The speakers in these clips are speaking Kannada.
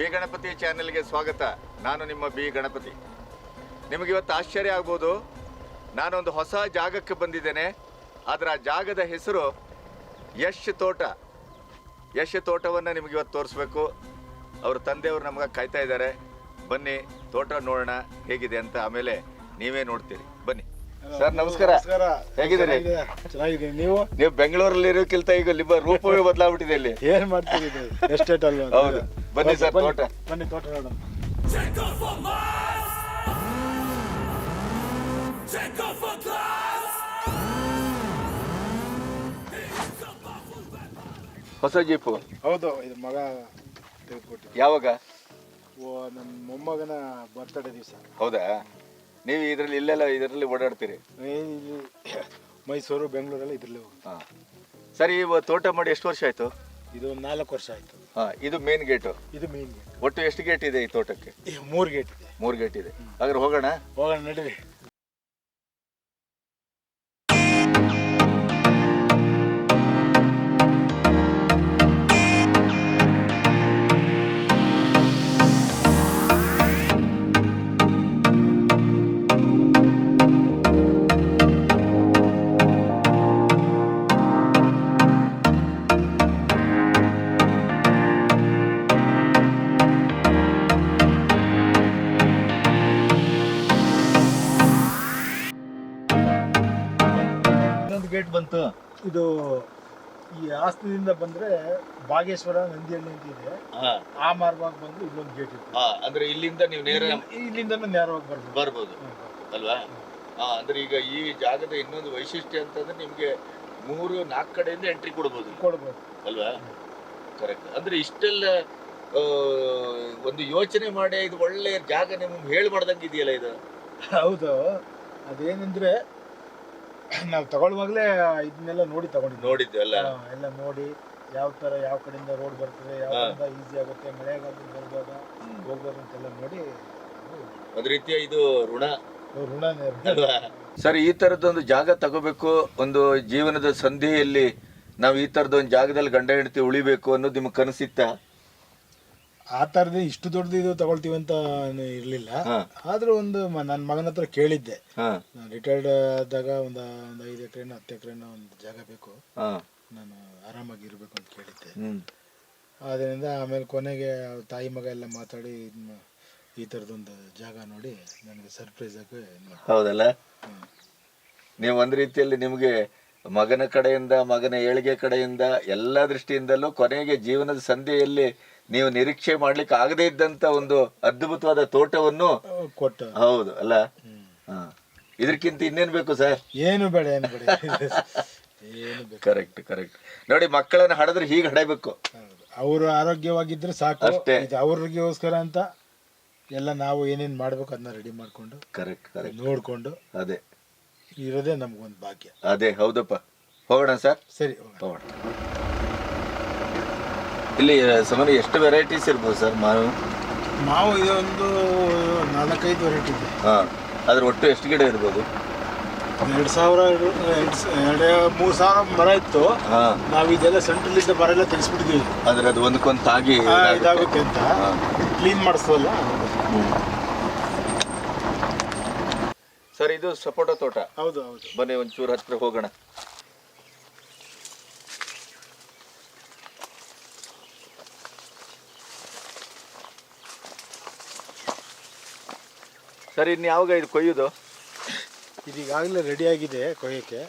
ಬಿ ಗಣಪತಿ ಚಾನೆಲ್ಗೆ ಸ್ವಾಗತ. ನಾನು ನಿಮ್ಮ ಬಿ ಗಣಪತಿ. ನಿಮಗಿವತ್ತು ಆಶ್ಚರ್ಯ ಆಗ್ಬೋದು, ನಾನೊಂದು ಹೊಸ ಜಾಗಕ್ಕೆ ಬಂದಿದ್ದೇನೆ. ಆದರೆ ಆ ಜಾಗದ ಹೆಸರು ಯಶ್ ತೋಟ. ಯಶ್ ತೋಟವನ್ನು ನಿಮಗಿವತ್ತು ತೋರಿಸ್ಬೇಕು. ಅವ್ರ ತಂದೆಯವರು ನಮ್ಗೆ ಕಾಯ್ತಾ ಇದ್ದಾರೆ. ಬನ್ನಿ ತೋಟ ನೋಡೋಣ ಹೇಗಿದೆ ಅಂತ, ಆಮೇಲೆ ನೀವೇ ನೋಡ್ತೀರಿ. ಬನ್ನಿ ಸರ್. ನಮಸ್ಕಾರ. ಹೇಗಿದ್ದೀರಿ? ಚೆನ್ನಾಗಿದ್ದೀನಿ. ನೀವು ಬೆಂಗಳೂರಲ್ಲಿ ಇರೋಕ್ಕಿಂತ ಈಗ ನಿಮ್ಮ ರೂಪವೇ ಬದಲಾಗ್ಬಿಟ್ಟಿದೆ. ಇಲ್ಲಿ ಏನ್ ಮಾಡ್ತೀರಿ? ಎಸ್ಟೇಟ್ ಅಲ್ವಾ? ಹೌದು. ಬನ್ನಿ ಸರ್, ತೋಟ ಬನ್ನಿ, ತೋಟ ನೋಡೋಣ. ಹೊಸ ಜೀಪು? ಹೌದು, ಇದು ಮಗ ತೆಗೆದುಕೊಟ್ಟಿದ್ದು. ಯಾವಾಗ? ನನ್ನ ಮೊಮ್ಮಗನ ಬರ್ತ್ಡೇ ದಿವಸ. ಹೌದಾ? ನೀವು ಇದರಲ್ಲಿ ಇಲ್ಲೆಲ್ಲ ಇದರಲ್ಲಿ ಓಡಾಡ್ತೀರಿ? ಮೈಸೂರು, ಬೆಂಗಳೂರೆಲ್ಲ ಇದ್ರಲ್ಲೇ. ಹಾಂ. ಸರಿ, ತೋಟ ಮಾಡಿ ಎಷ್ಟು ವರ್ಷ ಆಯ್ತು? ಇದು 4 ವರ್ಷ ಆಯ್ತು. ಹಾಂ. ಇದು ಮೇನ್ ಗೇಟು? ಇದು ಮೇನ್ ಗೇಟ್. ಒಟ್ಟು ಎಷ್ಟು ಗೇಟ್ ಇದೆ ಈ ತೋಟಕ್ಕೆ? 3 ಗೇಟ್ ಇದೆ. 3 ಗೇಟ್ ಇದೆ. ಹಾಗಾದ್ರೆ ಹೋಗೋಣ ನಡೀರಿ. ಗೇಟ್ ಬಂತು. ಇದು ಈ ಹಾಸನದಿಂದ ಬಂದ್ರೆ ಬಾಗೇಶ್ವರ, ನಂದಿಹಳ್ಳಿ ಅಂತ ಇದೆ. ಆ ಮಾರ್ಗವಾಗಿ ಬಂದು ಇಲ್ಲೊಂದು ಗೇಟ್ ಇದೆ. ಅಂದ್ರೆ ಇಲ್ಲಿಂದ ನೀವು ಇಲ್ಲಿಂದ ನೇರವಾಗಿ ಬರ್ಬೋದು ಅಲ್ವಾ? ಅಂದ್ರೆ ಈಗ ಈ ಜಾಗದ ಇನ್ನೊಂದು ವೈಶಿಷ್ಟ್ಯ ಅಂತಂದ್ರೆ ನಿಮ್ಗೆ 3-4 ಕಡೆಯಿಂದ ಎಂಟ್ರಿ ಕೊಡ್ಬೋದು ಅಲ್ವಾ? ಕರೆಕ್ಟ್. ಅಂದ್ರೆ ಇಷ್ಟೆಲ್ಲ ಒಂದು ಯೋಚನೆ ಮಾಡಿ ಇದು ಒಳ್ಳೆ ಜಾಗ ನಿಮ್ಗೆ ಹೇಳಿ ಮಾಡ್ದಂಗೆ ಇದೆಯಲ್ಲ ಇದು. ಹೌದು. ಅದೇನಂದ್ರೆ ನಾವು ತಗೊಳ್ಳುವಾಗಲೇ ಇದನ್ನೆಲ್ಲ ನೋಡಿ ನೋಡಿದ್ವಿ ಎಲ್ಲ ನೋಡಿ ಯಾವ ತರ, ಯಾವ ಕಡೆಯಿಂದ ರೋಡ್ ಬರ್ತದೆ, ಯಾವ ಕಡೆಯಿಂದ ಈಸಿ ಆಗುತ್ತೆ, ಮಳೆಗಾಲದಲ್ಲಿ ಬರುವಾಗ ಹೋಗ್ಬೋದು ಅಂತೆಲ್ಲ ನೋಡಿ. ಒಂದ್ ರೀತಿಯ ಇದು ಋಣನೇ. ಸರ್, ಈ ತರದೊಂದು ಜಾಗ ತಗೋಬೇಕು, ಒಂದು ಜೀವನದ ಸಂಧಿಯಲ್ಲಿ ನಾವು ಈ ತರದೊಂದು ಜಾಗದಲ್ಲಿ ಗಂಡ ಹೆಂಡತಿ ಉಳಿಬೇಕು ಅನ್ನೋದು ನಿಮ್ಗೆ ಕನಸಿತ್ತ? ಆ ತರದ್ದು ಇಷ್ಟು ದೊಡ್ಡದು ಇದು ತಗೊಳ್ತೀವಿ ಅಂತ ಇರ್ಲಿಲ್ಲ. ಆದ್ರೂ ಒಂದು ನನ್ನ ಮಗನ ಹತ್ರ ಕೇಳಿದ್ದೆ. ರಿಟೈರ್ಡ್ ಆದಾಗ ಒಂದು 5 ಎಕರೆನೋ 10 ಎಕರೆನೋ ಒಂದು ಜಾಗ ಬೇಕು, ನಾನು ಆರಾಮಾಗಿ ಇರ್ಬೇಕು ಅಂತ ಕೇಳಿದ್ದೆ. ಅದರಿಂದ ಆಮೇಲೆ ಕೊನೆಗೆ ತಾಯಿ ಮಗ ಎಲ್ಲ ಮಾತಾಡಿ ಈ ತರದೊಂದು ಜಾಗ ನೋಡಿ ನನಗೆ ಸರ್ಪ್ರೈಸ್ ಆಗಿ. ಹೌದಲ್ಲ? ನೀವು ಒಂದ್ ರೀತಿಯಲ್ಲಿ ನಿಮ್ಗೆ ಮಗನ ಕಡೆಯಿಂದ, ಮಗನ ಏಳಿಗೆ ಕಡೆಯಿಂದ, ಎಲ್ಲಾ ದೃಷ್ಟಿಯಿಂದಲೂ ಕೊನೆಗೆ ಜೀವನದ ಸಂಧಿಯಲ್ಲಿ ನೀವು ನಿರೀಕ್ಷೆ ಮಾಡ್ಲಿಕ್ಕೆ ಆಗದೇ ಇದ್ದಂತ ಒಂದು ಅದ್ಭುತವಾದ ತೋಟವನ್ನು ಕೊಟ್ಟ. ಹೌದು ಅಲ್ಲ? ಇದಕ್ಕಿಂತ ಇನ್ನೇನ್ ಬೇಕು ಸರ್? ಏನು ಬೇಡ. ಕರೆಕ್ಟ್. ನೋಡಿ, ಮಕ್ಕಳನ್ನ ಹಡಿದ್ರೆ ಹೀಗೆ ಹಡಬೇಕು. ಅವರು ಆರೋಗ್ಯವಾಗಿದ್ರೆ ಸಾಕು ಅಷ್ಟೇ. ಅವ್ರಿಗೋಸ್ಕರ ಅಂತ ಎಲ್ಲ ನಾವು ಏನೇನ್ ಮಾಡ್ಬೇಕು ಅದನ್ನ ರೆಡಿ ಮಾಡ್ಕೊಂಡು ಕರೆಕ್ಟ್ ನೋಡ್ಕೊಂಡು ಅದೇ ಇರೋದೇ ನಮ್ಗೊಂದು ಭಾಗ್ಯ. ಅದೇ. ಹೌದಪ್ಪ. ಹೋಗೋಣ ಸರ್? ಸರಿ, ಹೋಗೋಣ. ಇಲ್ಲಿ ಸುಮಾರು ಎಷ್ಟು ವೆರೈಟೀಸ್ ಇರ್ಬೋದು ಸರ್? ಮಾವು ಇದೆ ಒಂದು 4-5 ವೆರೈಟಿ ಇದೆ. ಅದ್ರ ಒಟ್ಟು ಎಷ್ಟು ಗಿಡ ಇರ್ಬೋದು? 2,000-3,000 ಮರ ಇತ್ತು. ನಾವು ಇದೆಲ್ಲ ಸೆಂಟ್ರಲ್ ಇದ್ದ ಮರ ಎಲ್ಲ ತೆಗೆಸ್ಬಿಟ್ಟಿದ್ವಿ. ಆದ್ರೆ ಅದು ಒಂದಕ್ಕೊಂದು ತಾಗಿ ಇದಾಗುತ್ತೆ ಅಂತ ಕ್ಲೀನ್ ಮಾಡಿಸ್ವಲ್ಲ. ಸರ್, ಇದು ಸಪೋಟ ತೋಟ? ಹೌದು. ಬನ್ನಿ ಒಂಚೂರು ಹತ್ರ ಹೋಗೋಣ. ಸರ್, ಇನ್ನು ಯಾವಾಗ ಇದು ಕೊಯ್ಯೋದು? ಇದೀಗಾಗಲೇ ರೆಡಿ ಆಗಿದೆ ಕೊಯ್ಯಕ್ಕೆ.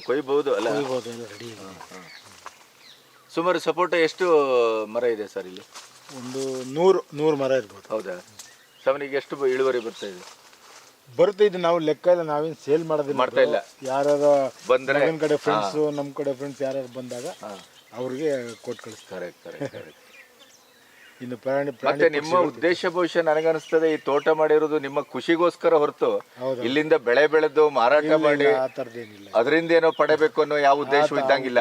ಕೊಯ್ಬಹುದು ಅಲ್ಲ? ರೆಡಿ. ಸುಮಾರು ಸಪೋಟ ಎಷ್ಟು ಮರ ಇದೆ ಸರ್ ಇಲ್ಲಿ? ಒಂದು 100 ಮರ ಇರ್ಬೋದು. ಹೌದಾ? ಸಾಮಾನ್ಯ ಎಷ್ಟು ಇಳುವರಿ ಬರ್ತಾ ಇದೆ? ಬರುತ್ತೆ. ಇದು ನಾವು ಲೆಕ್ಕ ಇಲ್ಲ, ನಾವೇನು ಸೇಲ್ ಮಾಡ್ತಾ ಇಲ್ಲ. ಯಾರು ಬಂದ್ರೆ ನಮ್ಮ ಕಡೆ ಫ್ರೆಂಡ್ಸ್, ನಮ್ಮ ಕಡೆ ಫ್ರೆಂಡ್ಸ್ ಯಾರು ಬಂದಾಗ ಅವ್ರಿಗೆ ಕೊಟ್ಟು ಕಳಿಸ್ತಾರೆ. ಇನ್ನು ಮತ್ತೆ ನಿಮ್ಮ ಉದ್ದೇಶ ಬಹುಶಃ ನನಗನ್ನಿಸ್ತದೆ ಈ ತೋಟ ಮಾಡಿರೋದು ನಿಮ್ಮ ಖುಷಿಗೋಸ್ಕರ ಹೊರತು ಇಲ್ಲಿಂದ ಬೆಳೆ ಬೆಳೆದು ಮಾರಾಟ ಮಾಡಿ ಅದರಿಂದ ಏನೋ ಪಡೆಬೇಕು ಅನ್ನೋ ಯಾವ ಉದ್ದೇಶ ಇದ್ದಂಗಿಲ್ಲ.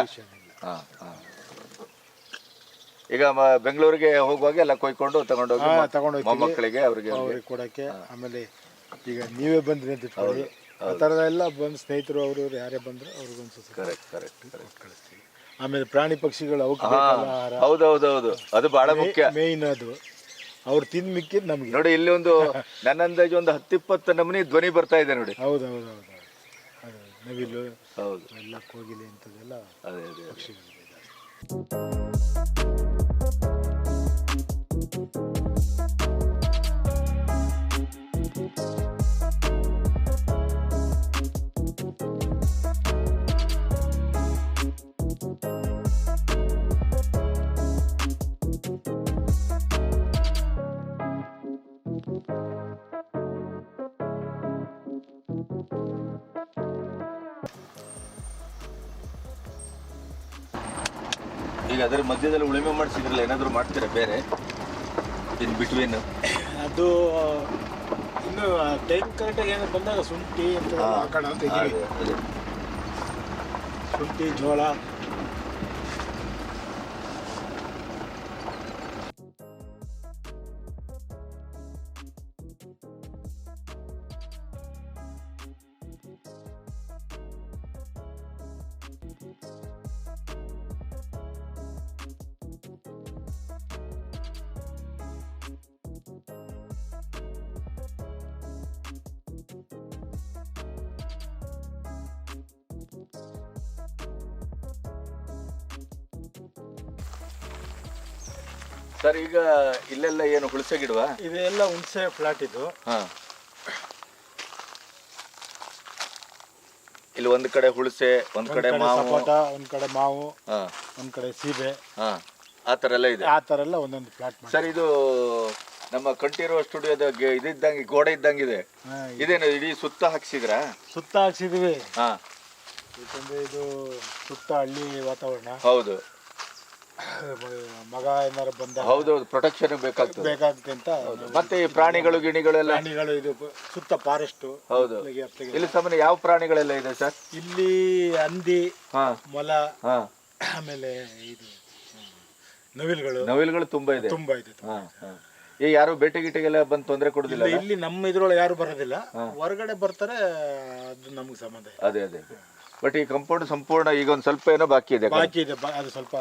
ಈಗ ಬೆಂಗಳೂರಿಗೆ ಹೋಗುವಾಗ ಎಲ್ಲ ಕೊಯ್ಕೊಂಡು ತಗೊಂಡೋಗಿ ಮೊಮ್ಮಕ್ಕಳಿಗೆ ಅವ್ರಿಗೆ ಕೊಡಕ್ಕೆ. ಆಮೇಲೆ ಈಗ ನೀವೇ ಬಂದ್ರಿ ಅಂತ ಇಟ್ಕೊಳ್ಳಿ, ಆ ಥರದ ಎಲ್ಲ ಬಂದು ಸ್ನೇಹಿತರು ಅವರು ಯಾರೇ ಬಂದ್ರು ಅವ್ರಿಗೊಂದು ಕರೆಕ್ಟ್ ಕಳಿಸ್ತೀವಿ. ಆಮೇಲೆ ಪ್ರಾಣಿ ಪಕ್ಷಿಗಳು ಅವಕ್ಕೆ ಬೇಕಾದ ಆಹಾರ ಹೌದೌದೌದು, ಅದು ಬಹಳ ಮುಖ್ಯ. ಮೇಯ್ನ್ ಅದು ಅವ್ರು ತಿಂದು ಮಿಕ್ಕಿದ್ ನಮಗೆ. ನೋಡಿ ಇಲ್ಲಿ ಒಂದು ನನ್ನ ಅಂದಾಜು ಒಂದು 10-20 ನಮೂನಿ ಧ್ವನಿ ಬರ್ತಾ ಇದೆ ನೋಡಿ. ಹೌದೌದೌದು, ನವಿಲು, ಹೌದು, ಎಲ್ಲ ಕೋಗಿಲೆ ಇಂಥದ್ದೆಲ್ಲ ಅದೇ ಅದೇ ಪಕ್ಷಿಗಳಿದೆ ಜಾಸ್ತಿ. ಈಗ ಅದರ ಮಧ್ಯದಲ್ಲಿ ಉಳುಮೆ ಮಾಡಿಸಿದ್ರಲ್ಲ, ಏನಾದರೂ ಮಾಡ್ತೀರಾ ಬೇರೆ ಇನ್ ಬಿಟ್ವೀನ್? ಅದು ಇನ್ನು ಟೈಮ್ ಕರೆಕ್ಟಾಗಿ ಏನೋ ಬಂದಾಗ ಶುಂಠಿ ಅಂತ ಹಾಕೋಣ ಅಂತ ಇದ್ದೀವಿ. ಶುಂಠಿ, ಜೋಳ. ಸರ್, ಈಗ ಇಲ್ಲೆಲ್ಲ ಏನು ಹುಣಸೆ ಗಿಡವಾ? ಇದೆಲ್ಲ ಹುಣಸೆ ಫ್ಲಾಟ್ ಇದು. ಇಲ್ಲಿ ಒಂದ್ ಕಡೆ ಹುಣಸೆ, ಒಂದ್ ಕಡೆ ಮಾವು, ಸಪೋಟ, ಒಂದ್ ಕಡೆ ಮಾವು, ಒಂದ್ ಕಡೆ ಸೀಬೆ, ಆ ತರ ಎಲ್ಲ ಇದೆ. ಆ ತರ ಎಲ್ಲ ಒಂದೊಂದು ಫ್ಲಾಟ್. ಸರ್, ಇದು ನಮ್ಮ ಕಂಠೀರವ ಸ್ಟುಡಿಯೋದ ಇದ್ದಂಗೆ ಗೋಡೆ ಇದ್ದಂಗಿದೆ. ಇದೇನು ಇಡೀ ಸುತ್ತ ಹಾಕ್ಸಿದ್ರಾ? ಸುತ್ತ ಹಾಕ್ಸಿದ್ವಿ. ಯಾಕಂದ್ರೆ ಇದು ಸುತ್ತ ಹಳ್ಳಿ ವಾತಾವರಣ. ಹೌದು, ಮಗ ಏನಾರು ಬಂದ ಹೌದೌದು, ಪ್ರೊಟೆಕ್ಷನ್ ಬೇಕಾಗ್ತದೆ ಅಂತ. ಮತ್ತೆ ಈ ಪ್ರಾಣಿಗಳು ಗಿಣಿಗಳೆಲ್ಲ, ಪ್ರಾಣಿಗಳು ಇದು ಸುತ್ತ ಫಾರೆಸ್ಟ್. ಹೌದು. ಇಲ್ಲಿ ಸಾಮಾನ್ಯ ಯಾವ ಪ್ರಾಣಿಗಳೆಲ್ಲ ಇದೆ ಸರ್? ಇಲ್ಲಿ ಹಂದಿ, ಮೊಲ, ಆಮೇಲೆ ಇದು ನವಿಲುಗಳು ತುಂಬಾ ಇದೆ. ತುಂಬಾ ಇದೆ. ಈ ಯಾರು ಬೇಟೆ ಗಿಟೆಗೆಲ್ಲ ಬಂದು ತೊಂದರೆ ಕೊಡುದಿಲ್ಲ? ಇಲ್ಲಿ ನಮ್ಮ ಇದ್ರೊಳಗೆ ಯಾರು ಬರೋದಿಲ್ಲ, ಹೊರಗಡೆ ಬರ್ತಾರೆ, ಅದು ನಮ್ಗೆ ಸಂಬಂಧ. ಅದೇ ಅದೇ. ಬಟ್ ಈ ಕಂಪೌಂಡ್ ಸಂಪೂರ್ಣ ಈಗ ಒಂದ್ ಸ್ವಲ್ಪ ಏನೋ ಬಾಕಿ ಇದೆ. ಅದು ಸ್ವಲ್ಪ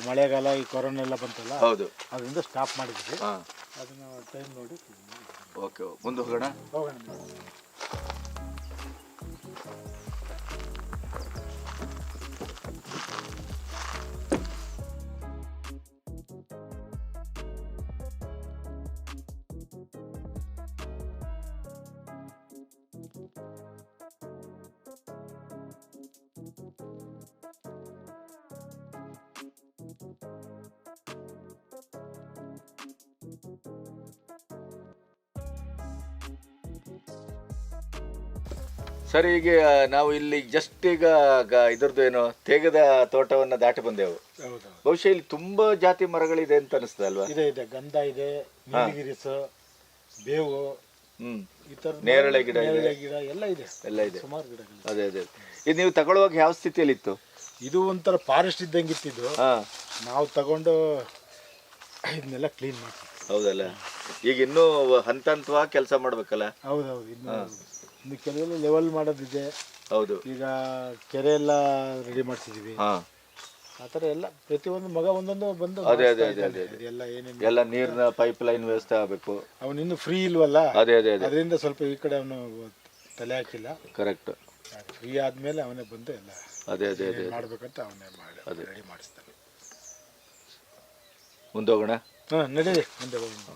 ಮಳೆಗಾಲ, ಈ ಕೊರೋನಾ ಎಲ್ಲ ಬಂತಲ್ಲ, ಹೌದು, ಅದರಿಂದ ಸ್ಟಾಪ್ ಮಾಡಿದ್ವಿ. ಅದನ್ನ ಟೈಮ್ ನೋಡಿ ಓಕೆ, ಮುಂದೆ ಹೋಗೋಣ. ಸರ್, ಈಗ ನಾವು ಇಲ್ಲಿ ಜಸ್ಟ್ ಈಗ ಇದ್ರದ್ದು ಏನು ತೇಗದ ತೋಟವನ್ನ ದಾಟಿ ಬಂದೆವು. ಬಹುಶಃ ಇಲ್ಲಿ ತುಂಬಾ ಜಾತಿ ಮರಗಳಿದೆ ಅಂತ ಅನಿಸ್ತದೆ ಅಲ್ವಾ? ಇದೆ, ಗಂಧ ಇದೆ, ನೀಲಗಿರಿಸ, ಬೇವು, ಈ ತರ ನೇರಳೆ ಗಿಡ ಎಲ್ಲ ಇದೆ, ಸುಮಾರು ಗಿಡಗಳು. ಅದೇ ಅದೇ. ಇದು ನೀವು ತಗೊಳ್ಳುವಾಗ ಯಾವ ಸ್ಥಿತಿಯಲ್ಲಿ ಇತ್ತು? ಇದು ಒಂಥರ ಫಾರೆಸ್ಟ್ ಇದ್ದಂಗೆ ಇತ್ತಿದ್ದು. ನಾವು ತಗೊಂಡು ಇದನ್ನೆಲ್ಲ ಕ್ಲೀನ್ ಮಾಡ್ತೀವಿ. ಹೌದಲ್ಲ, ಈಗ ಇನ್ನೂ ಹಂತ ಹಂತವಾಗಿ ಕೆಲಸ ಮಾಡ್ಬೇಕಲ್ಲ? ಹೌದೌದು, ಇನ್ನು ಕೆಲವೆಲ್ಲ ಲೆವೆಲ್ ಮಾಡೋದಿದೆ. ಹೌದು, ಈಗ ಕೆರೆ ಎಲ್ಲ ರೆಡಿ ಮಾಡಿಸಿದೀವಿ. ಆ ಥರ ಎಲ್ಲ ಪ್ರತಿಯೊಂದು ಮಗ ಒಂದೊಂದು ಬಂದು ಎಲ್ಲ ನೀರಿನ ಪೈಪ್ ಲೈನ್ ವ್ಯವಸ್ಥೆ ಆಗಬೇಕು. ಅವನು ಇನ್ನು ಫ್ರೀ ಇಲ್ವಲ್ಲ, ಅದರಿಂದ ಸ್ವಲ್ಪ ಈ ಕಡೆ ಅವನು ತಲೆ ಹಾಕಿಲ್ಲ. ಕರೆಕ್ಟ್. ಫ್ರೀ ಆದ್ಮೇಲೆ ಅವನೇ ಬಂದು ಎಲ್ಲ ಮಾಡ್ಬೇಕಂತ ಅವನೇ ಮಾಡಿ ರೆಡಿ ಮಾಡಿಸ್ತಾನೆ. ಮುಂದೆ ಹೋಗೋಣ. ನಡೀರಿ, ಮುಂದೆ ಹೋಗೋಣ.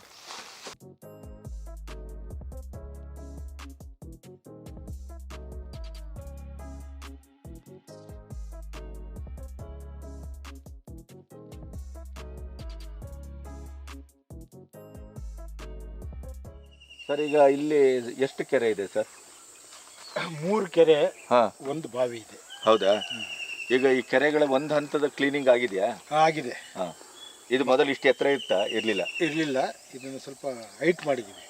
ಸರ್, ಈಗ ಇಲ್ಲಿ ಎಷ್ಟು ಕೆರೆ ಇದೆ ಸರ್? 3 ಕೆರೆ, ಒಂದು ಬಾವಿ ಇದೆ. ಹೌದಾ? ಈಗ ಈ ಕೆರೆಗಳ ಒಂದು ಹಂತದ ಕ್ಲೀನಿಂಗ್ ಆಗಿದೆಯಾ? ಆಗಿದೆ. ಇದು ಮೊದಲು ಇಷ್ಟು ಎತ್ತರ ಇರಲಿಲ್ಲ. ಇದನ್ನು ಸ್ವಲ್ಪ ಹೈಟ್ ಮಾಡಿದ್ದೀವಿ,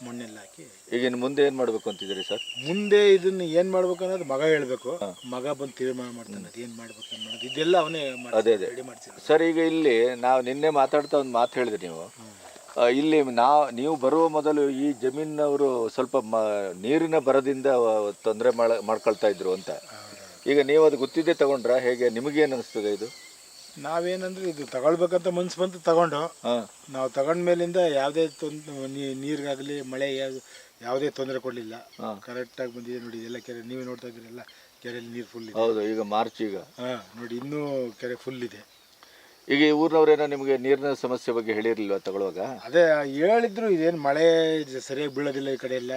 ಮಣ್ಣೆಲ್ಲ ಹಾಕಿ. ಈಗ ಇನ್ನು ಮುಂದೆ ಏನು ಮಾಡಬೇಕು ಅಂತಿದ್ದೀರಿ ಸರ್? ಮುಂದೆ ಇದನ್ನು ಏನು ಮಾಡ್ಬೇಕು ಅನ್ನೋದು ಮಗ ಹೇಳ್ಬೇಕು. ಮಗ ಬಂದು ತೀರ್ಮಾನ ಮಾಡ್ತಾನೆ ಅದು ಏನು ಮಾಡ್ಬೇಕು ಅನ್ನೋದು. ಇದೆಲ್ಲ ಅವನೇ ರೆಡಿ ಮಾಡ್ತಿದ್ದ. ಸರ್, ಈಗ ಇಲ್ಲಿ ನಾವು ನಿನ್ನೆ ಮಾತಾಡ್ತಾ ಒಂದು ಮಾತು ಹೇಳಿದ್ರಿ ನೀವು. ಇಲ್ಲಿ ನೀವು ಬರುವ ಮೊದಲು ಈ ಜಮೀನವರು ಸ್ವಲ್ಪ ನೀರಿನ ಬರದಿಂದ ತೊಂದರೆ ಮಾಡ್ಕೊಳ್ತಾ ಇದ್ರು ಅಂತ. ಈಗ ನೀವು ಅದು ಗೊತ್ತಿದ್ದೇ ತಗೊಂಡ್ರಾ ಹೇಗೆ? ನಿಮಗೇನು ಅನಿಸ್ತದೆ ಇದು? ನಾವೇನಂದ್ರೆ ಇದು ತಗೊಳ್ಬೇಕಂತ ಮನ್ಸು ಬಂತು ತಗೊಂಡು. ನಾವು ತಗೊಂಡ್ಮೇಲಿಂದ ಯಾವುದೇ ನೀರಿಗಾಗಲಿ ಮಳೆ ಯಾವುದೇ ತೊಂದರೆ ಕೊಡಲಿಲ್ಲ. ಕರೆಕ್ಟಾಗಿ ಬಂದಿದೆ ನೋಡಿ. ಎಲ್ಲ ಕೆರೆ ನೀವೇ ನೋಡ್ತಾ ಇದ್ದೀರಲ್ಲ, ಕೆರೆಯಲ್ಲಿ ನೀರು ಫುಲ್ ಇದೆ. ಹೌದು, ಈಗ ಮಾರ್ಚ್ ಈಗ. ನೋಡಿ ಇನ್ನೂ ಕೆರೆ ಫುಲ್ ಇದೆ. ಈಗ ಈ ಊರಿನವರೇನೋ ನಿಮಗೆ ನೀರಿನ ಸಮಸ್ಯೆ ಬಗ್ಗೆ ಹೇಳಿರಲಿಲ್ವಾ ತಗೊಳ್ಳುವಾಗ? ಅದೇ ಹೇಳಿದ್ರು, ಇದೇನು ಮಳೆ ಸರಿಯಾಗಿ ಬೀಳೋದಿಲ್ಲ ಈ ಕಡೆ ಎಲ್ಲ,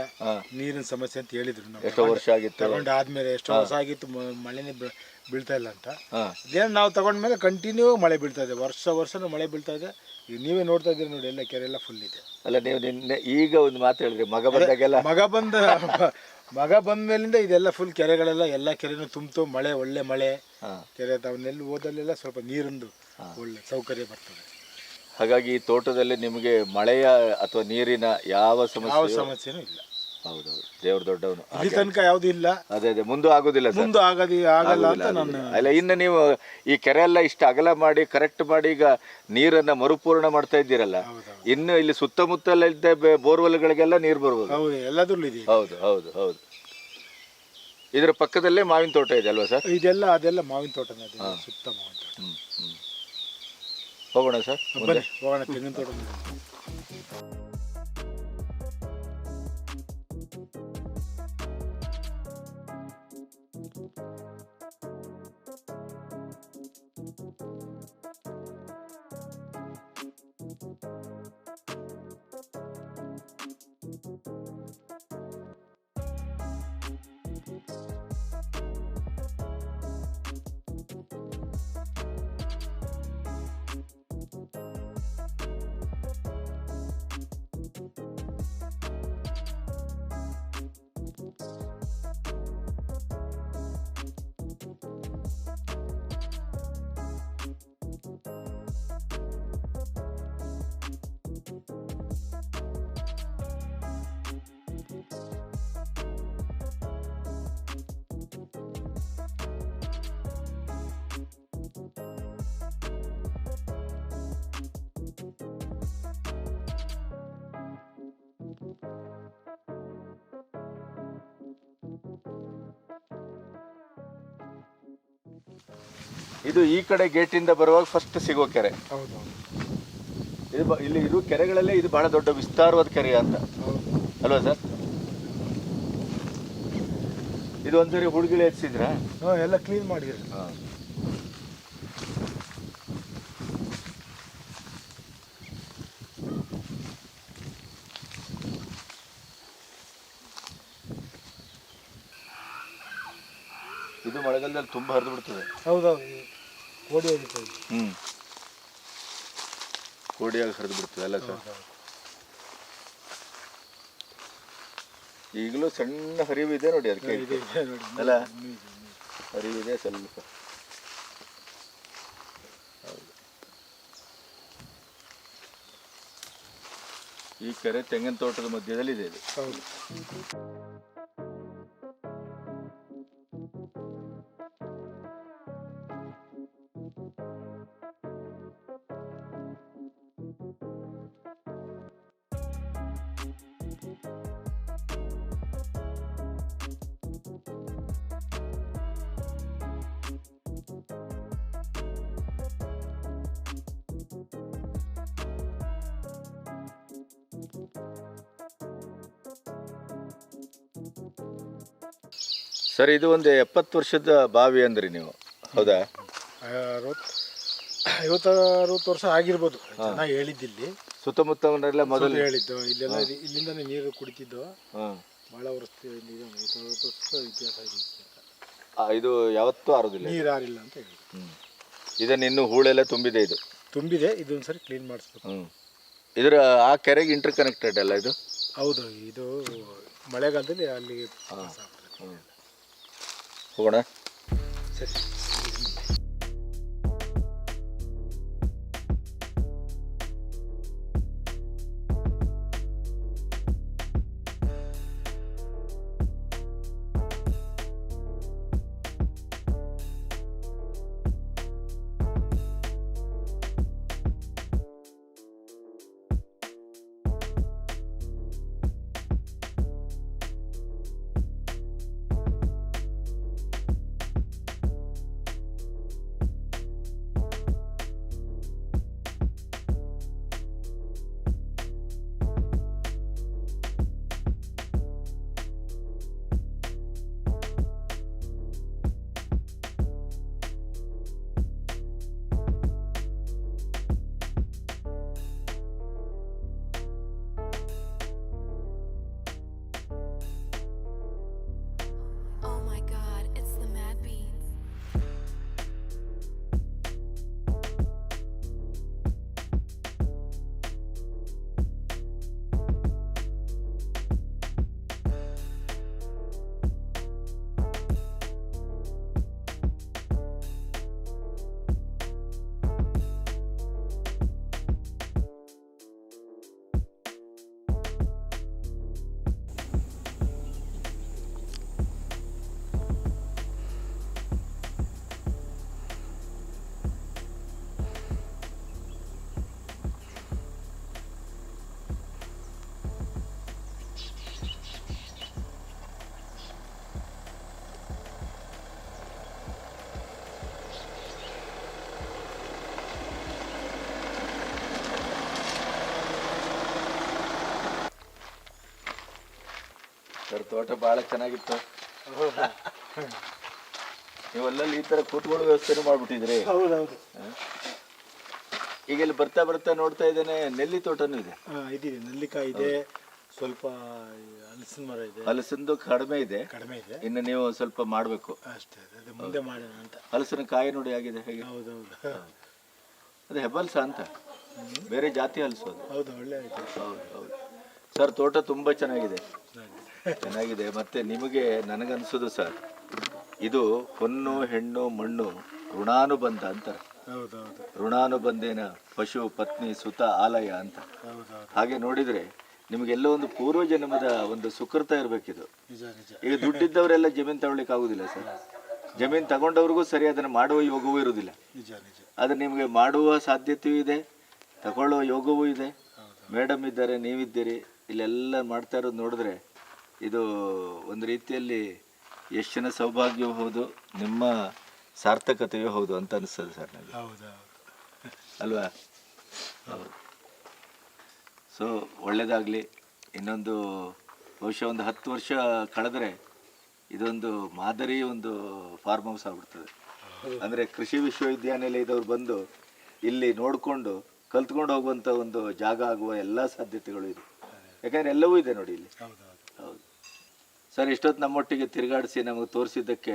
ನೀರಿನ ಸಮಸ್ಯೆ ಅಂತ ಹೇಳಿದ್ರು. ನಾವು ಎಷ್ಟೋ ವರ್ಷ ಆಗಿತ್ತು ತಗೊಂಡು ಆದ್ಮೇಲೆ, ಎಷ್ಟೋ ವರ್ಷ ಆಗಿತ್ತು ಮಳೆನೇ ಬೀಳ್ತಾ ಇಲ್ಲ ಅಂತ. ಇದೇನು ನಾವು ತಗೊಂಡ್ಮೇಲೆ ಕಂಟಿನ್ಯೂ ಮಳೆ ಬೀಳ್ತಾ ಇದೆ, ವರ್ಷನೂ ಮಳೆ ಬೀಳ್ತಾ ಇದೆ. ಈಗ ನೀವೇ ನೋಡ್ತಾ ಇದ್ದೀರಿ ನೋಡಿ, ಎಲ್ಲ ಕೆರೆ ಎಲ್ಲ ಫುಲ್ ಇದೆ. ಅಲ್ಲ, ನೀವು ನಿನ್ನೆ ಈಗ ಒಂದು ಮಾತು ಹೇಳಿದ್ರಿ, ಮಗ ಬಂದಾಗೆಲ್ಲ. ಮಗ ಬಂದ ಮೇಲಿಂದ ಇದೆಲ್ಲ ಫುಲ್ ಕೆರೆಗಳೆಲ್ಲ, ಎಲ್ಲ ಕೆರೆನೂ ತುಂಬಿತು. ಮಳೆ, ಒಳ್ಳೆ ಮಳೆ, ಕೆರೆ ತಾವನ್ನೆಲ್ಲಿ ಹೋದಲ್ಲೆಲ್ಲ ಸ್ವಲ್ಪ ನೀರಿಂದು ಒಳ್ಳೆ ಸೌಕರ್ಯ ಬರ್ತದೆ. ಹಾಗಾಗಿ ಈ ತೋಟದಲ್ಲಿ ನಿಮಗೆ ಮಳೆಯ ಅಥವಾ ನೀರಿನ ಯಾವ ಸಮಸ್ಯೆನೂ ಇಲ್ಲ. ಹೌದೌದು, ದೇವ್ರ ದೊಡ್ಡವನು. ಇಲ್ಲಿ ತನಕ ಯಾವ್ದು ಇಲ್ಲ. ಅದೇ ಮುಂದೆ ಆಗೋದಿಲ್ಲ, ಆಗಲ್ಲ ಅಂತ ನಾನು. ಅಲ್ಲ, ಇನ್ನು ನೀವು ಈ ಕೆರೆ ಎಲ್ಲ ಇಷ್ಟು ಅಗಲ ಮಾಡಿ ಕರೆಕ್ಟ್ ಮಾಡಿ ಈಗ ನೀರನ್ನ ಮರುಪೂರ್ಣ ಮಾಡ್ತಾ ಇದ್ದೀರಲ್ಲ, ಇನ್ನು ಇಲ್ಲಿ ಸುತ್ತಮುತ್ತಲ ಬೋರ್ವೆಲ್ಗಳಿಗೆಲ್ಲ ನೀರು ಬರ್ಬೋದು. ಹೌದು, ಎಲ್ಲದರಲ್ಲೂ ಇದೆ. ಹೌದು ಹೌದು ಹೌದು. ಇದರ ಪಕ್ಕದಲ್ಲೇ ಮಾವಿನ ತೋಟ ಇದೆ ಅಲ್ವಾ ಸರ್? ಅದೆಲ್ಲ ಮಾವಿನ ತೋಟನೇ, ಸುತ್ತ ಮಾವಿನ ತೋಟ. ಹೋಗೋಣ ಸರ್, ಹೋಗೋಣ ತೆಂಗಿನ ತೋಟ. ಇದು ಈ ಕಡೆ ಗೇಟಿಂದ ಬರುವಾಗ ಫಸ್ಟ್ ಸಿಗೋ ಕೆರೆ. ಹೌದು. ಇದು ಕೆರೆಗಳಲ್ಲೇ ಇದು ಬಹಳ ದೊಡ್ಡ ವಿಸ್ತಾರವಾದ ಕೆರೆ ಅಂತ ಅಲ್ವಾ ಸರ್? ಇದು ಒಂದ್ಸರಿ ಹುಡುಗಿಳೆ ಎತ್ಸಿದ್ರ? ಎಲ್ಲ ಕ್ಲೀನ್ ಮಾಡಿದ್ರಿ. ಇದು ಮಳೆಗಾಲದಲ್ಲಿ ತುಂಬಾ ಹರಿದು ಬಿಡ್ತದೆ. ಹೌದೌದು, ಕೋಡಿ ಆಗಿರ್ತದೆ. ಕೋಡಿಯಾಗಿ ಹರಿದು ಬಿಡ್ತದೆ ಅಲ್ಲ ಸರ್? ಈಗಲೂ ಸಣ್ಣ ಹರಿವು ಇದೆ ನೋಡಿ, ಅದಕ್ಕೆ ಅಲ್ಲ ಹರಿವಿದೆ ಸ್ವಲ್ಪ. ಈ ಕೆರೆ ತೆಂಗಿನ ತೋಟದ ಮಧ್ಯದಲ್ಲಿ ಇದೆ ಇದು. ಸರ್, ಇದು ಒಂದು 70 ವರ್ಷದ ಬಾವಿ ಅಂದ್ರಿ ನೀವು, ಹೌದಾ? 50-60 ವರ್ಷ ಆಗಿರ್ಬೋದು. ಚೆನ್ನಾಗಿ ಹೇಳಿದ್ದಿಲ್ಲಿ ಸುತ್ತಮುತ್ತವನ್ನೆಲ್ಲ ಮೊದಲು ಹೇಳಿದ್ದು. ಇಲ್ಲೆಲ್ಲ ಇಲ್ಲಿಂದಾನೆ ನೀರು ಕುಡಿತಿದ್ದು. ಬಹಳ ವರ್ಷದಿಂದ 50-60 ವರ್ಷ ಇತಿಹಾಸ ಇದೆ. ಇದು ಯಾವತ್ತೂ ಆರೋದಿಲ್ಲ, ನೀರು ಆರಿಲ್ಲ ಅಂತ ಹೇಳಿ. ಇದನ್ನ ಇನ್ನು ಹೂಳೆಲ್ಲ ತುಂಬಿದೆ. ಇದು ತುಂಬಿದೆ, ಇದೊಂದ್ಸರಿ ಕ್ಲೀನ್ ಮಾಡಿಸ್ಬೇಕು. ಇದರ ಆ ಕೆರೆಗೆ ಇಂಟರ್ ಕನೆಕ್ಟೆಡ್ ಅಲ್ಲ ಇದು? ಹೌದು, ಇದು ಮಳೆಗಾಲದಲ್ಲಿ ಅಲ್ಲಿ ಹೋಗೋಣ. ಸರಿ. ಸರ್ ತೋಟ ಭಾಳ ಚೆನ್ನಾಗಿತ್ತು. ನೀವಲ್ಲಲ್ಲಿ ಈ ಥರ ಕೂತ್ಕೊಳ್ಳೋ ವ್ಯವಸ್ಥೆನೂ ಮಾಡ್ಬಿಟ್ಟಿದ್ರಿ. ಹೌದೌದು. ಈಗ ಇಲ್ಲಿ ಬರ್ತಾ ಬರ್ತಾ ನೋಡ್ತಾ ಇದ್ದೇನೆ ನೆಲ್ಲಿ ತೋಟನೂ ಇದೆ. ಇದಿದೆ, ನೆಲ್ಲಿಕಾಯಿ ಇದೆ, ಸ್ವಲ್ಪ ಹಲಸಿನ ಮರ ಇದೆ. ಹಲಸಿಂದು ಕಡಿಮೆ ಇದೆ, ಇನ್ನು ನೀವು ಸ್ವಲ್ಪ ಮಾಡಬೇಕು ಅಷ್ಟೇ, ಅದು ಮುಂದೆ ಮಾಡೋಣ ಅಂತ. ಹಲಸಿನ ಕಾಯಿ ನೋಡಿ ಆಗಿದೆ ಹೇಗೆ. ಹೌದೌದು. ಅದು ಹೆಬ್ಬಲ್ಸ ಅಂತ, ಬೇರೆ ಜಾತಿ ಹಲಸು ಅದು. ಹೌದು, ಒಳ್ಳೆ ಆಯ್ತು. ಹೌದು ಹೌದು ಸರ್, ತೋಟ ತುಂಬ ಚೆನ್ನಾಗಿದೆ. ಚೆನ್ನಾಗಿದೆ. ಮತ್ತೆ ನಿಮಗೆ ನನಗನ್ಸೋದು ಸರ್, ಇದು ಹೊನ್ನು ಹೆಣ್ಣು ಮಣ್ಣು ಋಣಾನುಬಂಧ ಅಂತಾರೆ. ಹೌದೌದು. ಋಣಾನುಬಂಧೇನ ಪಶು ಪತ್ನಿ ಸುತ ಆಲಯ ಅಂತ. ಹಾಗೆ ನೋಡಿದ್ರೆ ನಿಮಗೆಲ್ಲೋ ಒಂದು ಪೂರ್ವ ಜನ್ಮದ ಒಂದು ಸುಕೃತ ಇರಬೇಕಿದು. ಈಗ ದುಡ್ಡಿದ್ದವರೆಲ್ಲ ಜಮೀನು ತಗೊಳ್ಳಿಕ್ಕೆ ಆಗುದಿಲ್ಲ ಸರ್. ಜಮೀನು ತಗೊಂಡವ್ರಿಗೂ ಸರಿ ಅದನ್ನು ಮಾಡುವ ಯೋಗವೂ ಇರುವುದಿಲ್ಲ. ಅದು ನಿಮಗೆ ಮಾಡುವ ಸಾಧ್ಯತೆಯೂ ಇದೆ, ತಗೊಳ್ಳುವ ಯೋಗವೂ ಇದೆ. ಮೇಡಮ್ ಇದ್ದಾರೆ, ನೀವಿದ್ದೀರಿ, ಇಲ್ಲೆಲ್ಲ ಮಾಡ್ತಾ ಇರೋದು ನೋಡಿದ್ರೆ ಇದು ಒಂದು ರೀತಿಯಲ್ಲಿ ಯಶನ ಸೌಭಾಗ್ಯವೂ ಹೌದು, ನಿಮ್ಮ ಸಾರ್ಥಕತೆಯೂ ಹೌದು ಅಂತ ಅನಿಸ್ತದೆ ಸರ್ ನನಗೆ. ಅಲ್ವಾ? ಹೌದು. ಸೊ ಒಳ್ಳೆಯದಾಗಲಿ. ಇನ್ನೊಂದು ಬಹುಶಃ ಒಂದು 10 ವರ್ಷ ಕಳೆದ್ರೆ ಇದೊಂದು ಮಾದರಿ ಒಂದು ಫಾರ್ಮ್ ಹೌಸ್ ಆಗ್ಬಿಡ್ತದೆ. ಅಂದರೆ ಕೃಷಿ ವಿಶ್ವವಿದ್ಯಾನಿಲಯದವ್ರು ಬಂದು ಇಲ್ಲಿ ನೋಡಿಕೊಂಡು ಕಲ್ತ್ಕೊಂಡು ಹೋಗುವಂಥ ಒಂದು ಜಾಗ ಆಗುವ ಎಲ್ಲ ಸಾಧ್ಯತೆಗಳು ಇದೆ. ಯಾಕಂದರೆ ಎಲ್ಲವೂ ಇದೆ ನೋಡಿ ಇಲ್ಲಿ. ಹೌದು ಸರ್, ಇಷ್ಟೊತ್ತು ನಮ್ಮೊಟ್ಟಿಗೆ ತಿರುಗಾಡಿಸಿ ನಮಗೆ ತೋರಿಸಿದ್ದಕ್ಕೆ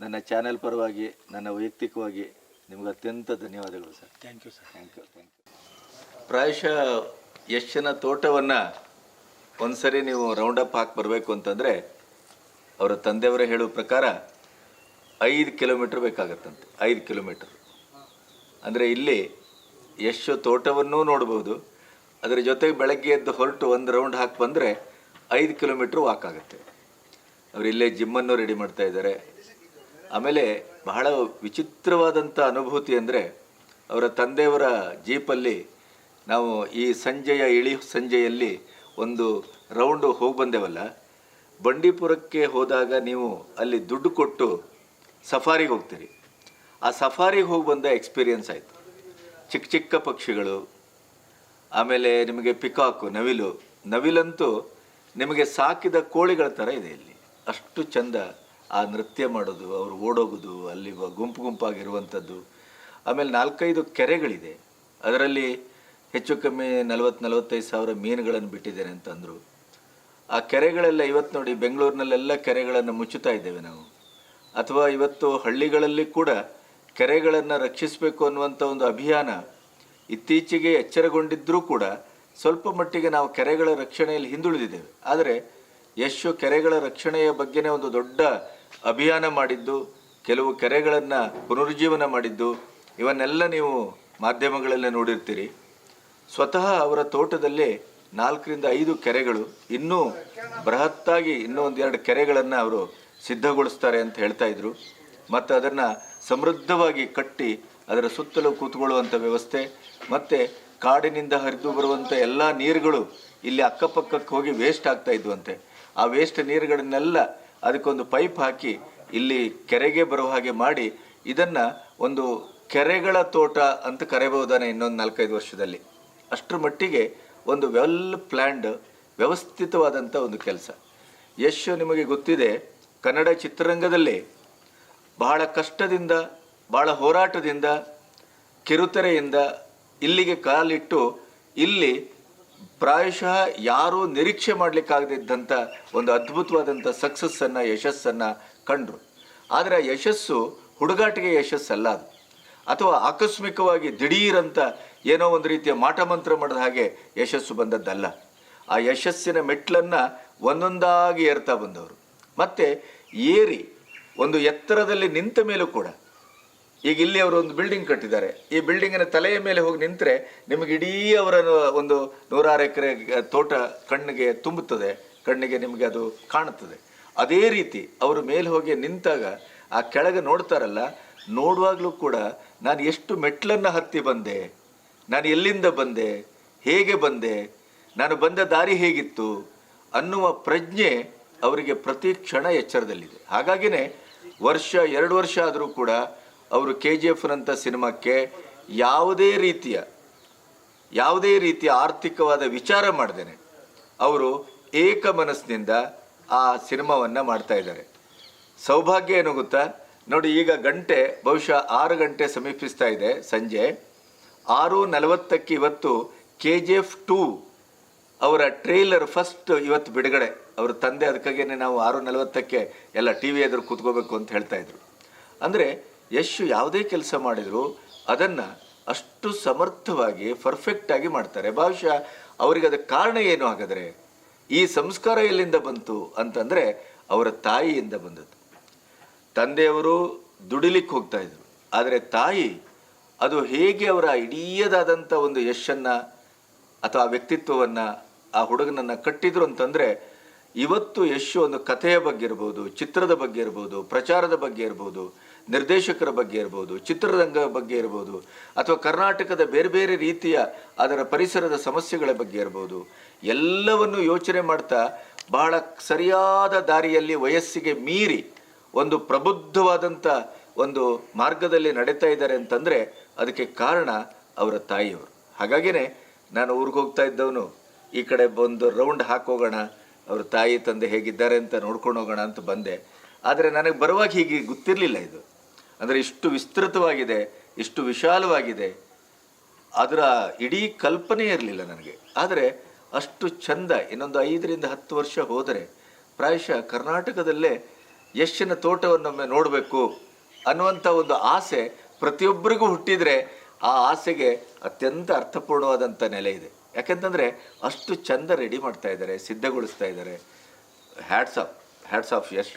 ನನ್ನ ಚಾನೆಲ್ ಪರವಾಗಿ, ನನ್ನ ವೈಯಕ್ತಿಕವಾಗಿ ನಿಮ್ಗೆ ಅತ್ಯಂತ ಧನ್ಯವಾದಗಳು sir. Thank you sir. Thank you. ಪ್ರಾಯಶಃ ಯಶನ ತೋಟವನ್ನು ಒಂದ್ಸರಿ ನೀವು ರೌಂಡಪ್ ಹಾಕಿ ಬರಬೇಕು ಅಂತಂದರೆ ಅವರ ತಂದೆಯವರೇ ಹೇಳುವ ಪ್ರಕಾರ 5 ಕಿಲೋಮೀಟ್ರ್ ಬೇಕಾಗತ್ತಂತೆ. 5 ಕಿಲೋಮೀಟ್ರ್ ಅಂದರೆ ಇಲ್ಲಿ ಯಶು ತೋಟವನ್ನೂ ನೋಡ್ಬೋದು, ಅದರ ಜೊತೆಗೆ ಬೆಳಗ್ಗೆ ಎದ್ದು ಹೊರಟು ಒಂದು ರೌಂಡ್ ಹಾಕಿ ಬಂದರೆ 5 ಕಿಲೋಮೀಟ್ರ್ ವಾಕ್ ಆಗುತ್ತೆ. ಅವರು ಇಲ್ಲೇ ಜಿಮ್ಮನ್ನು ರೆಡಿ ಮಾಡ್ತಾ ಇದ್ದಾರೆ. ಆಮೇಲೆ ಬಹಳ ವಿಚಿತ್ರವಾದಂಥ ಅನುಭೂತಿ ಅಂದರೆ ಅವರ ತಂದೆಯವರ ಜೀಪಲ್ಲಿ ನಾವು ಈ ಇಳಿ ಸಂಜೆಯಲ್ಲಿ ಒಂದು ರೌಂಡು ಹೋಗಿ ಬಂದೇವಲ್ಲ, ಬಂಡೀಪುರಕ್ಕೆ ಹೋದಾಗ ನೀವು ಅಲ್ಲಿ ದುಡ್ಡು ಕೊಟ್ಟು ಸಫಾರಿಗೆ ಹೋಗ್ತೀರಿ. ಆ ಸಫಾರಿಗೆ ಹೋಗಿ ಬಂದ ಎಕ್ಸ್ಪೀರಿಯನ್ಸ್ ಆಯಿತು. ಚಿಕ್ಕ ಚಿಕ್ಕ ಪಕ್ಷಿಗಳು, ಆಮೇಲೆ ನಿಮಗೆ ಪಿಕಾಕು, ನವಿಲಂತೂ ನಿಮಗೆ ಸಾಕಿದ ಕೋಳಿಗಳ ಥರ ಇದೆ ಇಲ್ಲಿ. ಅಷ್ಟು ಚಂದ ಆ ನೃತ್ಯ ಮಾಡೋದು, ಅವರು ಓಡೋಗೋದು, ಅಲ್ಲಿ ಗುಂಪು ಗುಂಪಾಗಿರುವಂಥದ್ದು. ಆಮೇಲೆ 4-5 ಕೆರೆಗಳಿದೆ, ಅದರಲ್ಲಿ ಹೆಚ್ಚು ಕಮ್ಮಿ 40-45 ಸಾವಿರ ಮೀನುಗಳನ್ನು ಬಿಟ್ಟಿದ್ದೇನೆ ಅಂತಂದರು. ಆ ಕೆರೆಗಳೆಲ್ಲ ಇವತ್ತು ನೋಡಿ ಬೆಂಗಳೂರಿನಲ್ಲೆಲ್ಲ ಕೆರೆಗಳನ್ನು ಮುಚ್ಚುತ್ತಾ ಇದ್ದೇವೆ ನಾವು, ಅಥವಾ ಇವತ್ತು ಹಳ್ಳಿಗಳಲ್ಲಿ ಕೂಡ ಕೆರೆಗಳನ್ನು ರಕ್ಷಿಸಬೇಕು ಅನ್ನುವಂಥ ಒಂದು ಅಭಿಯಾನ ಇತ್ತೀಚೆಗೆ ಎಚ್ಚರಗೊಂಡಿದ್ದರೂ ಕೂಡ ಸ್ವಲ್ಪ ಮಟ್ಟಿಗೆ ನಾವು ಕೆರೆಗಳ ರಕ್ಷಣೆಯಲ್ಲಿ ಹಿಂದುಳಿದಿದ್ದೇವೆ. ಆದರೆ ಯಶು ಕೆರೆಗಳ ರಕ್ಷಣೆಯ ಬಗ್ಗೆನೇ ಒಂದು ದೊಡ್ಡ ಅಭಿಯಾನ ಮಾಡಿದ್ದು, ಕೆಲವು ಕೆರೆಗಳನ್ನು ಪುನರುಜ್ಜೀವನ ಮಾಡಿದ್ದು, ಇವನ್ನೆಲ್ಲ ನೀವು ಮಾಧ್ಯಮಗಳಲ್ಲೇ ನೋಡಿರ್ತೀರಿ. ಸ್ವತಃ ಅವರ ತೋಟದಲ್ಲಿ 4-5 ಕೆರೆಗಳು, ಇನ್ನೂ ಬೃಹತ್ತಾಗಿ ಇನ್ನೂ 1-2 ಕೆರೆಗಳನ್ನು ಅವರು ಸಿದ್ಧಗೊಳಿಸ್ತಾರೆ ಅಂತ ಹೇಳ್ತಾ ಇದ್ರು. ಮತ್ತು ಅದನ್ನು ಸಮೃದ್ಧವಾಗಿ ಕಟ್ಟಿ ಅದರ ಸುತ್ತಲೂ ಕೂತ್ಕೊಳ್ಳುವಂಥ ವ್ಯವಸ್ಥೆ, ಮತ್ತು ಕಾಡಿನಿಂದ ಹರಿದು ಬರುವಂಥ ಎಲ್ಲ ನೀರುಗಳು ಇಲ್ಲಿ ಅಕ್ಕಪಕ್ಕಕ್ಕೆ ಹೋಗಿ ವೇಸ್ಟ್ ಆಗ್ತಾ ಇದ್ವಂತೆ. ಆ ವೇಸ್ಟ್ ನೀರುಗಳನ್ನೆಲ್ಲ ಅದಕ್ಕೊಂದು ಪೈಪ್ ಹಾಕಿ ಇಲ್ಲಿ ಕೆರೆಗೆ ಬರುವ ಹಾಗೆ ಮಾಡಿ ಇದನ್ನು ಒಂದು ಕೆರೆಗಳ ತೋಟ ಅಂತ ಕರೆಯಬಹುದಾನೆ ಇನ್ನೊಂದು 4-5 ವರ್ಷದಲ್ಲಿ. ಅಷ್ಟರ ಮಟ್ಟಿಗೆ ಒಂದು ವೆಲ್ ಪ್ಲ್ಯಾಂಡ್, ವ್ಯವಸ್ಥಿತವಾದಂಥ ಒಂದು ಕೆಲಸ. ಯಶು ನಿಮಗೆ ಗೊತ್ತಿದೆ, ಕನ್ನಡ ಚಿತ್ರರಂಗದಲ್ಲಿ ಬಹಳ ಕಷ್ಟದಿಂದ, ಬಹಳ ಹೋರಾಟದಿಂದ, ಕಿರುತೆರೆಯಿಂದ ಇಲ್ಲಿಗೆ ಕಾಲಿಟ್ಟು ಇಲ್ಲಿ ಪ್ರಾಯಶಃ ಯಾರೂ ನಿರೀಕ್ಷೆ ಮಾಡಲಿಕ್ಕಾಗದಿದ್ದಂಥ ಒಂದು ಅದ್ಭುತವಾದಂಥ ಸಕ್ಸಸ್ಸನ್ನು, ಯಶಸ್ಸನ್ನು ಕಂಡರು. ಆದರೆ ಆ ಯಶಸ್ಸು ಹುಡುಗಾಟಿಗೆ ಯಶಸ್ಸಲ್ಲ ಅದು, ಅಥವಾ ಆಕಸ್ಮಿಕವಾಗಿ ದಿಢೀರಂತ ಏನೋ ಒಂದು ರೀತಿಯ ಮಾಟಮಂತ್ರ ಮಾಡಿದ ಹಾಗೆ ಯಶಸ್ಸು ಬಂದದ್ದಲ್ಲ. ಆ ಯಶಸ್ಸಿನ ಮೆಟ್ಲನ್ನು ಒಂದೊಂದಾಗಿ ಏರ್ತಾ ಬಂದವರು. ಮತ್ತು ಏರಿ ಒಂದು ಎತ್ತರದಲ್ಲಿ ನಿಂತ ಮೇಲೂ ಕೂಡ, ಈಗ ಇಲ್ಲಿ ಅವರು ಒಂದು ಬಿಲ್ಡಿಂಗ್ ಕಟ್ಟಿದ್ದಾರೆ, ಈ ಬಿಲ್ಡಿಂಗಿನ ತಲೆಯ ಮೇಲೆ ಹೋಗಿ ನಿಂತರೆ ನಿಮಗೆ ಇಡೀ ಅವರ ಒಂದು 100 ಎಕರೆ ತೋಟ ಕಣ್ಣಿಗೆ ತುಂಬುತ್ತದೆ, ಕಣ್ಣಿಗೆ ನಿಮಗೆ ಅದು ಕಾಣುತ್ತದೆ. ಅದೇ ರೀತಿ ಅವರು ಮೇಲೆ ಹೋಗಿ ನಿಂತಾಗ ಆ ಕೆಳಗೆ ನೋಡ್ತಾರಲ್ಲ, ನೋಡುವಾಗಲೂ ಕೂಡ ನಾನು ಎಷ್ಟು ಮೆಟ್ಲನ್ನು ಹತ್ತಿ ಬಂದೆ, ನಾನು ಎಲ್ಲಿಂದ ಬಂದೆ, ಹೇಗೆ ಬಂದೆ, ನಾನು ಬಂದ ದಾರಿ ಹೇಗಿತ್ತು ಅನ್ನುವ ಪ್ರಜ್ಞೆ ಅವರಿಗೆ ಪ್ರತಿ ಕ್ಷಣ ಎಚ್ಚರದಲ್ಲಿದೆ. ಹಾಗಾಗಿನೇ 1-2 ವರ್ಷ ಆದರೂ ಕೂಡ ಅವರು KGFನಂಥ ಸಿನಿಮಾಕ್ಕೆ ಯಾವುದೇ ರೀತಿಯ ಆರ್ಥಿಕವಾದ ವಿಚಾರ ಮಾಡ್ದೇನೆ ಅವರು ಏಕ ಮನಸ್ಸಿನಿಂದ ಆ ಸಿನಿಮಾವನ್ನು ಮಾಡ್ತಾ ಇದ್ದಾರೆ. ಸೌಭಾಗ್ಯ ಏನು ಗೊತ್ತಾ, ನೋಡಿ ಈಗ ಗಂಟೆ ಬಹುಶಃ 6 ಗಂಟೆ ಸಮೀಪಿಸ್ತಾ ಇದೆ, ಸಂಜೆ 6:40 ಇವತ್ತು KGF 2 ಅವರ ಟ್ರೇಲರ್ ಫಸ್ಟ್ ಇವತ್ತು ಬಿಡುಗಡೆ. ಅವ್ರ ತಂದೆ ಅದಕ್ಕಾಗೇನೆ ನಾವು 6:40 ಎಲ್ಲ TV ಎದುರು ಕೂತ್ಕೋಬೇಕು ಅಂತ ಹೇಳ್ತಾ ಇದ್ರು. ಅಂದರೆ ಯಶ್ ಯಾವುದೇ ಕೆಲಸ ಮಾಡಿದ್ರು ಅದನ್ನು ಅಷ್ಟು ಸಮರ್ಥವಾಗಿ ಪರ್ಫೆಕ್ಟಾಗಿ ಮಾಡ್ತಾರೆ. ಬಹುಶಃ ಅವರಿಗೆ ಅದಕ್ಕೆ ಕಾರಣ ಏನು ಹಾಗಾದರೆ, ಈ ಸಂಸ್ಕಾರ ಎಲ್ಲಿಂದ ಬಂತು ಅಂತಂದರೆ ಅವರ ತಾಯಿಯಿಂದ ಬಂದದ್ದು. ತಂದೆಯವರು ದುಡಿಲಿಕ್ಕೆ ಹೋಗ್ತಾ ಇದ್ರು, ಆದರೆ ತಾಯಿ ಅದು ಹೇಗೆ ಅವರ ಇಡೀದಾದಂಥ ಒಂದು ಯಶನ್ನು ಅಥವಾ ವ್ಯಕ್ತಿತ್ವವನ್ನು ಆ ಹುಡುಗನನ್ನು ಕಟ್ಟಿದ್ರು ಅಂತಂದರೆ, ಇವತ್ತು ಯಶ್ ಒಂದು ಕಥೆಯ ಬಗ್ಗೆ ಇರ್ಬೋದು, ಚಿತ್ರದ ಬಗ್ಗೆ ಇರ್ಬೋದು, ಪ್ರಚಾರದ ಬಗ್ಗೆ ಇರ್ಬೋದು, ನಿರ್ದೇಶಕರ ಬಗ್ಗೆ ಇರ್ಬೋದು, ಚಿತ್ರರಂಗದ ಬಗ್ಗೆ ಇರ್ಬೋದು, ಅಥವಾ ಕರ್ನಾಟಕದ ಬೇರೆ ಬೇರೆ ರೀತಿಯ ಅದರ ಪರಿಸರದ ಸಮಸ್ಯೆಗಳ ಬಗ್ಗೆ ಇರ್ಬೋದು, ಎಲ್ಲವನ್ನು ಯೋಚನೆ ಮಾಡ್ತಾ ಬಹಳ ಸರಿಯಾದ ದಾರಿಯಲ್ಲಿ ವಯಸ್ಸಿಗೆ ಮೀರಿ ಒಂದು ಪ್ರಬುದ್ಧವಾದಂಥ ಒಂದು ಮಾರ್ಗದಲ್ಲಿ ನಡೀತಾ ಇದ್ದಾರೆ ಅಂತಂದರೆ ಅದಕ್ಕೆ ಕಾರಣ ಅವರ ತಾಯಿಯವರು. ಹಾಗಾಗಿನೇ ನಾನು ಊರಿಗೆ ಹೋಗ್ತಾ ಇದ್ದವನು ಈ ಕಡೆ ಒಂದು ರೌಂಡ್ ಹಾಕೋಗೋಣ, ಅವ್ರ ತಾಯಿ ತಂದೆ ಹೇಗಿದ್ದಾರೆ ಅಂತ ನೋಡ್ಕೊಂಡು ಹೋಗೋಣ ಅಂತ ಬಂದೆ. ಆದರೆ ನನಗೆ ಬರುವಾಗ ಹೀಗೆ ಗೊತ್ತಿರಲಿಲ್ಲ ಇದು, ಅಂದರೆ ಇಷ್ಟು ವಿಸ್ತೃತವಾಗಿದೆ, ಇಷ್ಟು ವಿಶಾಲವಾಗಿದೆ, ಅದರ ಇಡೀ ಕಲ್ಪನೆ ಇರಲಿಲ್ಲ ನನಗೆ. ಆದರೆ ಅಷ್ಟು ಚಂದ. ಇನ್ನೊಂದು 5-10 ವರ್ಷ ಹೋದರೆ ಪ್ರಾಯಶಃ ಕರ್ನಾಟಕದಲ್ಲೇ ಯಶನ ತೋಟವನ್ನೊಮ್ಮೆ ನೋಡಬೇಕು ಅನ್ನುವಂಥ ಒಂದು ಆಸೆ ಪ್ರತಿಯೊಬ್ಬರಿಗೂ ಹುಟ್ಟಿದರೆ ಆ ಆಸೆಗೆ ಅತ್ಯಂತ ಅರ್ಥಪೂರ್ಣವಾದಂಥ ನೆಲೆ ಇದೆ. ಯಾಕೆಂತಂದರೆ ಅಷ್ಟು ಚಂದ ರೆಡಿ ಮಾಡ್ತಾ ಇದ್ದಾರೆ, ಸಿದ್ಧಗೊಳಿಸ್ತಾ ಇದ್ದಾರೆ. Hats off Yash.